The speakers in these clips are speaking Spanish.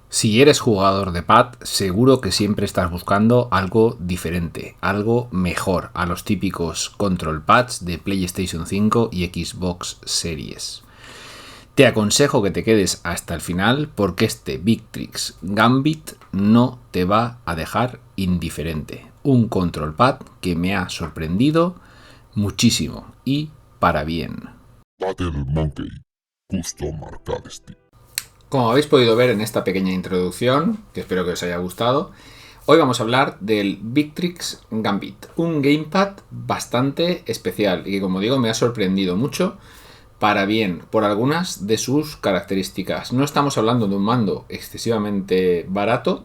Si eres jugador de pad, seguro que siempre estás buscando algo diferente, algo mejor a los típicos control pads de PlayStation 5 y Xbox Series. Te aconsejo que te quedes hasta el final porque este Victrix Gambit no te va a dejar indiferente. Un control pad que me ha sorprendido muchísimo y para bien. Battle Monkey Custom Arcade Stick. Como habéis podido ver en esta pequeña introducción, que espero que os haya gustado, hoy vamos a hablar del Victrix Gambit, un gamepad bastante especial y que, como digo, me ha sorprendido mucho para bien por algunas de sus características. No estamos hablando de un mando excesivamente barato,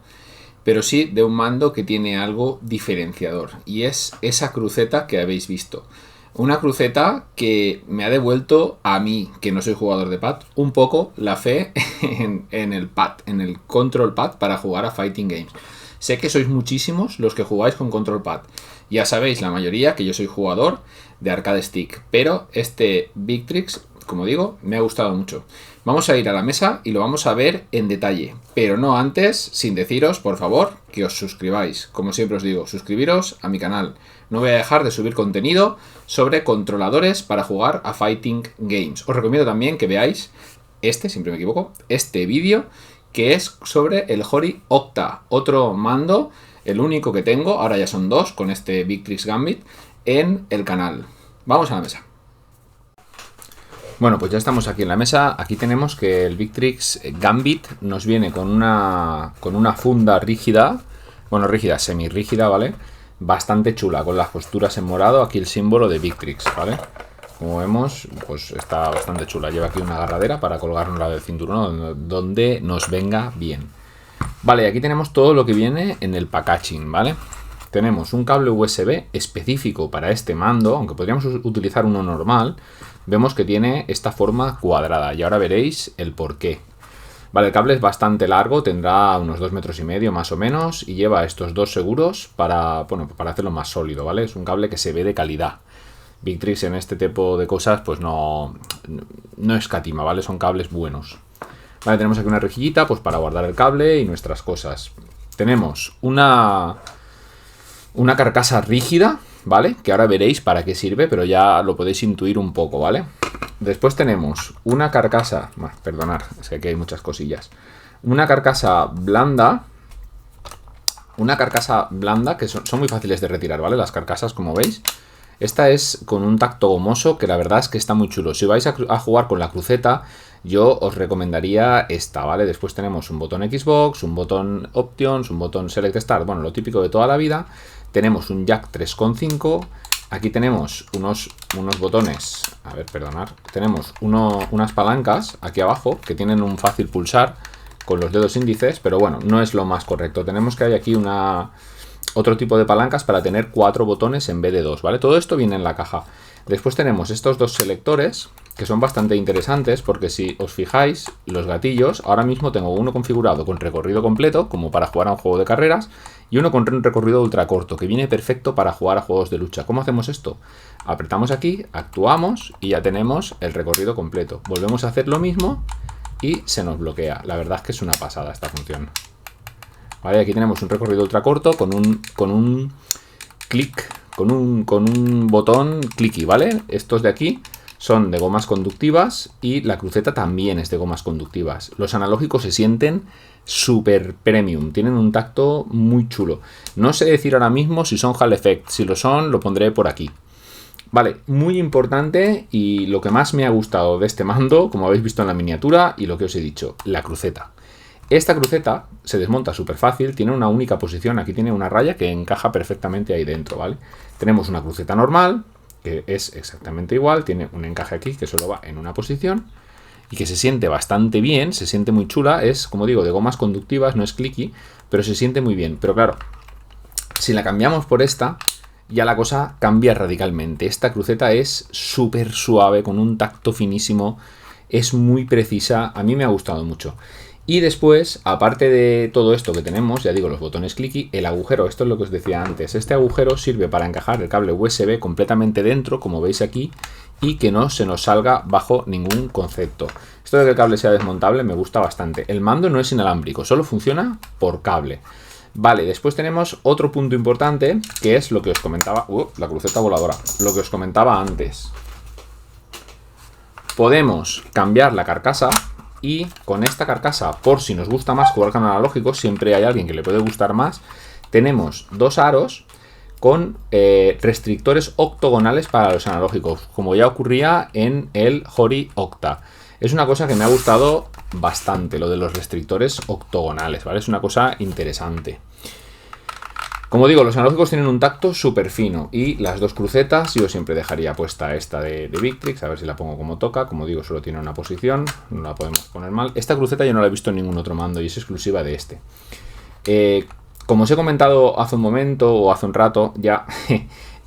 pero sí de un mando que tiene algo diferenciador y es esa cruceta que habéis visto. Una cruceta que me ha devuelto a mí, que no soy jugador de pad, un poco la fe en el pad, en el control pad para jugar a fighting games. Sé que sois muchísimos los que jugáis con control pad. Ya sabéis la mayoría que yo soy jugador de arcade stick, pero este Victrix, como digo, me ha gustado mucho. Vamos a ir a la mesa y lo vamos a ver en detalle, pero no antes, sin deciros, por favor, que os suscribáis. Como siempre os digo, suscribiros a mi canal. No voy a dejar de subir contenido sobre controladores para jugar a fighting games. Os recomiendo también que veáis siempre me equivoco, este vídeo que es sobre el Hori Octa, otro mando, el único que tengo, ahora ya son dos con este Victrix Gambit en el canal. Vamos a la mesa. Bueno, pues ya estamos aquí en la mesa. Aquí tenemos que el Victrix Gambit nos viene con una funda rígida, bueno, rígida, semi-rígida, ¿vale? Bastante chula, con las costuras en morado, aquí el símbolo de Victrix, ¿vale? Como vemos, pues está bastante chula. Lleva aquí una agarradera para colgarnos del cinturón donde nos venga bien. Vale, aquí tenemos todo lo que viene en el packaging, ¿vale? Tenemos un cable USB específico para este mando, aunque podríamos utilizar uno normal. Vemos que tiene esta forma cuadrada y ahora veréis el porqué. Vale, el cable es bastante largo, tendrá unos 2,5 metros más o menos y lleva estos dos seguros para hacerlo más sólido, ¿vale? Es un cable que se ve de calidad. Victrix en este tipo de cosas pues no escatima, ¿vale? Son cables buenos. Vale, tenemos aquí una rejillita pues para guardar el cable y nuestras cosas. Tenemos una carcasa rígida, ¿vale? Que ahora veréis para qué sirve, pero ya lo podéis intuir un poco, ¿vale? Después tenemos una carcasa, perdonad, es que aquí hay muchas cosillas. Una carcasa blanda que son muy fáciles de retirar, ¿vale? Las carcasas, como veis. Esta es con un tacto gomoso que la verdad es que está muy chulo. Si vais a jugar con la cruceta, yo os recomendaría esta, ¿vale? Después tenemos un botón Xbox, un botón Options, un botón Select Start, bueno, lo típico de toda la vida. Tenemos un jack 3,5. Aquí tenemos unos botones, a ver, perdonad. Tenemos unas palancas aquí abajo que tienen un fácil pulsar con los dedos índices, pero bueno, no es lo más correcto. Tenemos que hay aquí otro tipo de palancas para tener 4 botones en vez de 2, ¿vale? Todo esto viene en la caja. Después tenemos estos dos selectores que son bastante interesantes porque si os fijáis, los gatillos, ahora mismo tengo uno configurado con recorrido completo, como para jugar a un juego de carreras, y uno con un recorrido ultra corto, que viene perfecto para jugar a juegos de lucha. ¿Cómo hacemos esto? Apretamos aquí, actuamos y ya tenemos el recorrido completo. Volvemos a hacer lo mismo y se nos bloquea. La verdad es que es una pasada esta función. Vale, aquí tenemos un recorrido ultra corto con un clic, con un botón clicky, ¿vale? Estos de aquí son de gomas conductivas y la cruceta también es de gomas conductivas. Los analógicos se sienten super premium, tienen un tacto muy chulo. No sé decir ahora mismo si son Hall Effect, si lo son lo pondré por aquí. Vale, muy importante y lo que más me ha gustado de este mando, como habéis visto en la miniatura y lo que os he dicho, la cruceta. Esta cruceta se desmonta súper fácil, tiene una única posición, aquí tiene una raya que encaja perfectamente ahí dentro, ¿vale? Tenemos una cruceta normal, que es exactamente igual, tiene un encaje aquí que solo va en una posición y que se siente bastante bien, se siente muy chula, es, como digo, de gomas conductivas, no es clicky, pero se siente muy bien. Pero claro, si la cambiamos por esta, ya la cosa cambia radicalmente. Esta cruceta es súper suave, con un tacto finísimo, es muy precisa, a mí me ha gustado mucho. Y después, aparte de todo esto que tenemos, ya digo, los botones clicky, el agujero, esto es lo que os decía antes, este agujero sirve para encajar el cable USB completamente dentro, como veis aquí, y que no se nos salga bajo ningún concepto. Esto de que el cable sea desmontable me gusta bastante. El mando no es inalámbrico, solo funciona por cable. Vale, después tenemos otro punto importante, que es lo que os comentaba... la cruceta voladora. Lo que os comentaba antes. Podemos cambiar la carcasa y con esta carcasa, por si nos gusta más jugar con analógicos, siempre hay alguien que le puede gustar más, tenemos dos aros con restrictores octogonales para los analógicos, como ya ocurría en el Hori Octa. Es una cosa que me ha gustado bastante, lo de los restrictores octogonales, ¿vale? Es una cosa interesante. Como digo, los analógicos tienen un tacto súper fino y las dos crucetas, yo siempre dejaría puesta esta de Victrix, a ver si la pongo como toca. Como digo, solo tiene una posición, no la podemos poner mal. Esta cruceta yo no la he visto en ningún otro mando y es exclusiva de este. Como os he comentado hace un momento o hace un rato, ya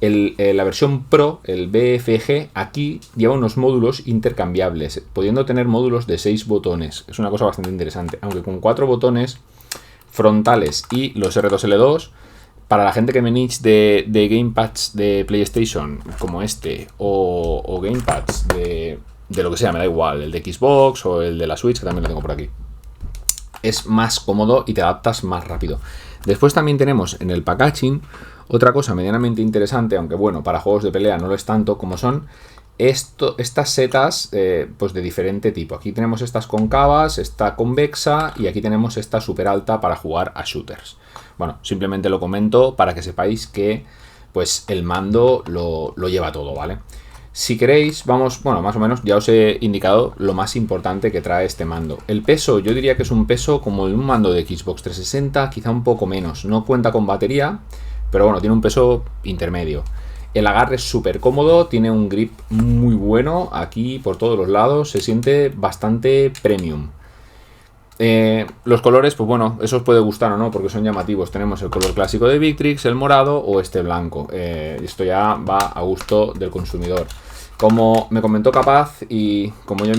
la versión Pro, el BFG, aquí lleva unos módulos intercambiables, pudiendo tener módulos de 6 botones. Es una cosa bastante interesante, aunque con 4 botones frontales y los R2L2, para la gente que me niche de gamepads de PlayStation, como este, o gamepads de lo que sea, me da igual, el de Xbox o el de la Switch, que también lo tengo por aquí, es más cómodo y te adaptas más rápido. Después también tenemos en el packaging otra cosa medianamente interesante, aunque bueno, para juegos de pelea no lo es tanto, como son estas setas pues de diferente tipo. Aquí tenemos estas concavas, esta convexa y aquí tenemos esta super alta para jugar a shooters. Bueno, simplemente lo comento para que sepáis que pues el mando lo lleva todo, ¿vale? Si queréis, vamos, bueno, más o menos ya os he indicado lo más importante que trae este mando. El peso, yo diría que es un peso como un mando de Xbox 360, quizá un poco menos. No cuenta con batería, pero bueno, tiene un peso intermedio. El agarre es súper cómodo, tiene un grip muy bueno aquí por todos los lados, se siente bastante premium. Los colores, pues bueno, eso os puede gustar o no, porque son llamativos. Tenemos el color clásico de Victrix, el morado o este blanco. Esto ya va a gusto del consumidor. Como me comentó Capaz y como yo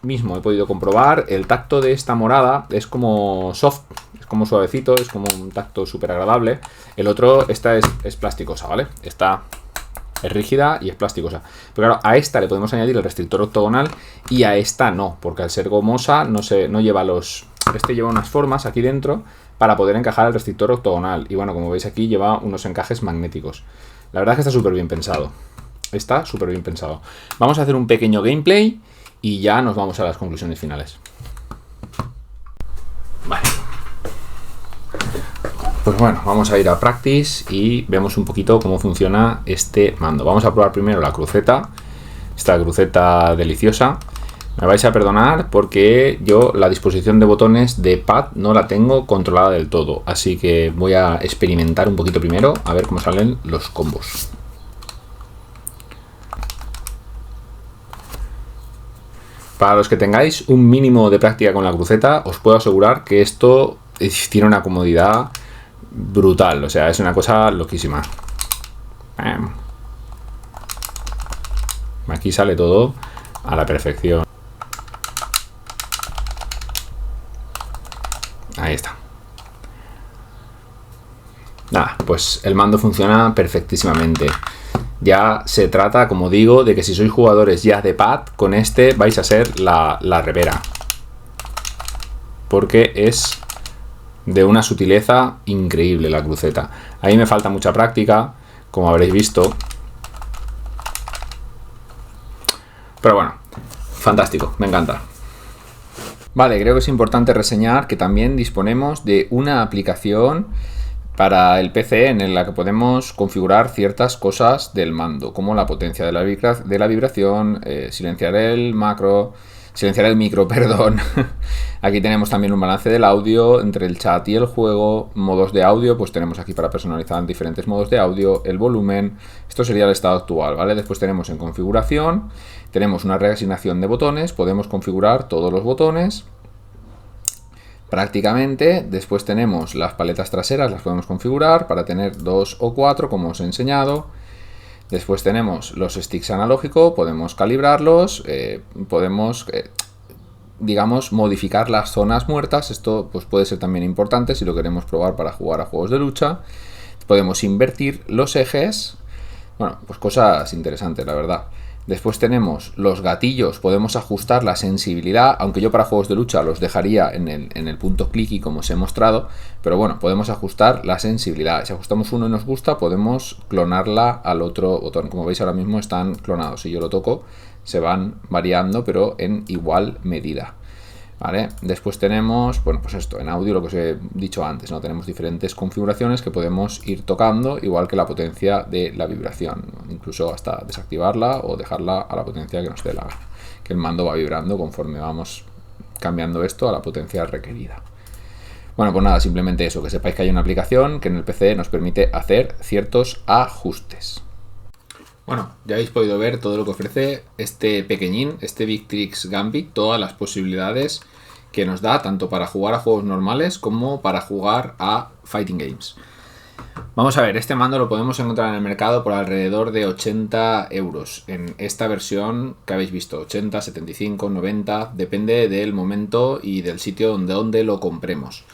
mismo he podido comprobar, el tacto de esta morada es como soft, es como suavecito, es como un tacto súper agradable. El otro, esta es plasticosa, ¿vale? Esta es rígida y es plasticosa. Pero claro, a esta le podemos añadir el restrictor octogonal y a esta no, porque al ser gomosa no lleva los... Este lleva unas formas aquí dentro para poder encajar el restrictor octogonal. Y bueno, como veis aquí lleva unos encajes magnéticos. La verdad es que está súper bien pensado. Está súper bien pensado. Vamos a hacer un pequeño gameplay y ya nos vamos a las conclusiones finales. Vale. Pues bueno, vamos a ir a Practice y vemos un poquito cómo funciona este mando. Vamos a probar primero la cruceta, esta cruceta deliciosa. Me vais a perdonar porque yo la disposición de botones de pad no la tengo controlada del todo, así que voy a experimentar un poquito primero a ver cómo salen los combos. Para los que tengáis un mínimo de práctica con la cruceta, os puedo asegurar que esto tiene una comodidad brutal, o sea, es una cosa loquísima. Aquí sale todo a la perfección. Ahí está. Nada, pues el mando funciona perfectísimamente. Ya se trata, como digo, de que si sois jugadores ya de pad, con este vais a ser la repera. Porque es de una sutileza increíble la cruceta. Ahí me falta mucha práctica, como habréis visto. Pero bueno, fantástico, me encanta. Vale, creo que es importante reseñar que también disponemos de una aplicación para el PC en la que podemos configurar ciertas cosas del mando, como la potencia de la vibración, silenciar el micro, perdón. Aquí tenemos también un balance del audio entre el chat y el juego, modos de audio, pues tenemos aquí para personalizar diferentes modos de audio, el volumen, esto sería el estado actual, ¿vale? Después tenemos en configuración, tenemos una reasignación de botones, podemos configurar todos los botones prácticamente. Después tenemos las paletas traseras, las podemos configurar para tener 2 o 4 como os he enseñado. Después tenemos los sticks analógicos, podemos calibrarlos, podemos digamos modificar las zonas muertas. Esto pues puede ser también importante si lo queremos probar para jugar a juegos de lucha. Podemos invertir los ejes, bueno, pues cosas interesantes, la verdad. Después tenemos los gatillos, podemos ajustar la sensibilidad, aunque yo para juegos de lucha los dejaría en el punto clicky como os he mostrado, pero bueno, podemos ajustar la sensibilidad. Si ajustamos uno y nos gusta, podemos clonarla al otro botón. Como veis ahora mismo están clonados, si yo lo toco se van variando pero en igual medida. ¿Vale? Después tenemos, bueno, pues esto, en audio lo que os he dicho antes, ¿no? Tenemos diferentes configuraciones que podemos ir tocando, igual que la potencia de la vibración, ¿no? Incluso hasta desactivarla o dejarla a la potencia que nos dé la gana, que el mando va vibrando conforme vamos cambiando esto a la potencia requerida. Bueno, pues nada, simplemente eso, que sepáis que hay una aplicación que en el PC nos permite hacer ciertos ajustes. Bueno, ya habéis podido ver todo lo que ofrece este pequeñín, este Victrix Gambit, todas las posibilidades que nos da tanto para jugar a juegos normales como para jugar a fighting games. Vamos a ver, este mando lo podemos encontrar en el mercado por alrededor de 80 euros en esta versión que habéis visto, 80, 75, 90, depende del momento y del sitio donde lo compremos.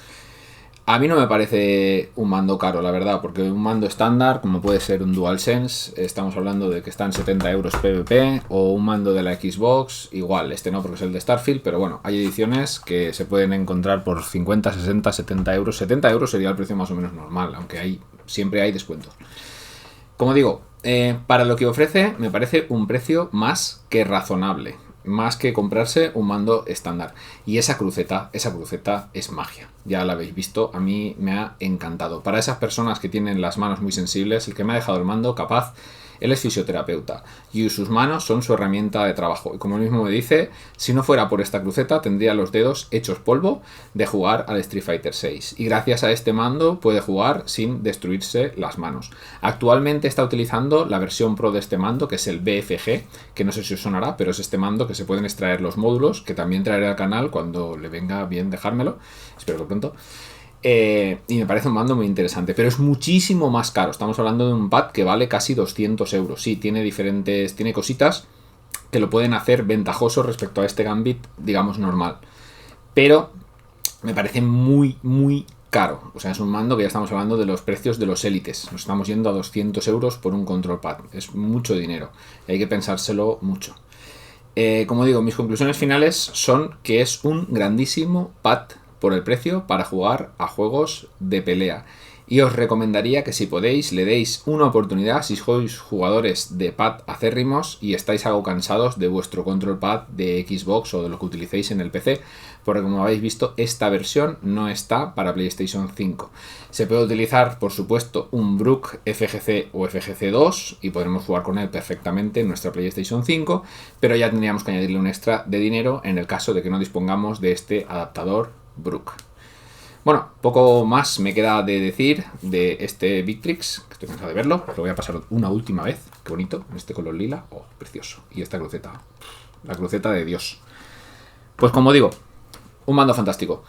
A mí no me parece un mando caro, la verdad, porque un mando estándar, como puede ser un DualSense, estamos hablando de que están 70 euros PvP, o un mando de la Xbox, igual, este no porque es el de Starfield, pero bueno, hay ediciones que se pueden encontrar por 50, 60, 70 euros. 70 euros sería el precio más o menos normal, aunque siempre hay descuentos. Como digo, para lo que ofrece, me parece un precio más que razonable. Más que comprarse un mando estándar. Y esa cruceta es magia. Ya la habéis visto, a mí me ha encantado. Para esas personas que tienen las manos muy sensibles, el que me ha dejado el mando capaz, él es fisioterapeuta y sus manos son su herramienta de trabajo. Y como él mismo me dice, si no fuera por esta cruceta tendría los dedos hechos polvo de jugar al Street Fighter 6. Y gracias a este mando puede jugar sin destruirse las manos. Actualmente está utilizando la versión Pro de este mando, que es el BFG, que no sé si os sonará, pero es este mando que se pueden extraer los módulos, que también traeré al canal cuando le venga bien dejármelo. Espero que pronto. Y me parece un mando muy interesante, pero es muchísimo más caro. Estamos hablando de un pad que vale casi 200 euros. Sí, tiene cositas que lo pueden hacer ventajoso respecto a este Gambit, digamos, normal. Pero me parece muy, muy caro. O sea, es un mando que ya estamos hablando de los precios de los élites. Nos estamos yendo a 200 euros por un control pad. Es mucho dinero. Y hay que pensárselo mucho. Como digo, mis conclusiones finales son que es un grandísimo pad por el precio para jugar a juegos de pelea. Y os recomendaría que si podéis le deis una oportunidad si sois jugadores de pad acérrimos y estáis algo cansados de vuestro control pad de Xbox o de lo que utilicéis en el PC, porque como habéis visto esta versión no está para PlayStation 5. Se puede utilizar por supuesto un Brook FGC o FGC2 y podremos jugar con él perfectamente en nuestra PlayStation 5, pero ya tendríamos que añadirle un extra de dinero en el caso de que no dispongamos de este adaptador Brook. Bueno, poco más me queda de decir de este Victrix, que estoy cansado de verlo. Lo voy a pasar una última vez. Qué bonito, este color lila. Oh, precioso. Y esta cruceta, la cruceta de Dios. Pues como digo, un mando fantástico.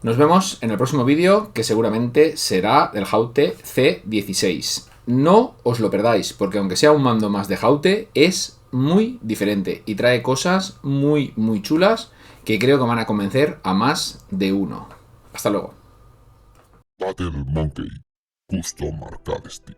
Nos vemos en el próximo vídeo, que seguramente será del Haute C16. No os lo perdáis, porque aunque sea un mando más de Haute, es muy diferente y trae cosas muy, muy chulas que creo que van a convencer a más de uno. Hasta luego. Battle Monkey Custom Arcade Stick.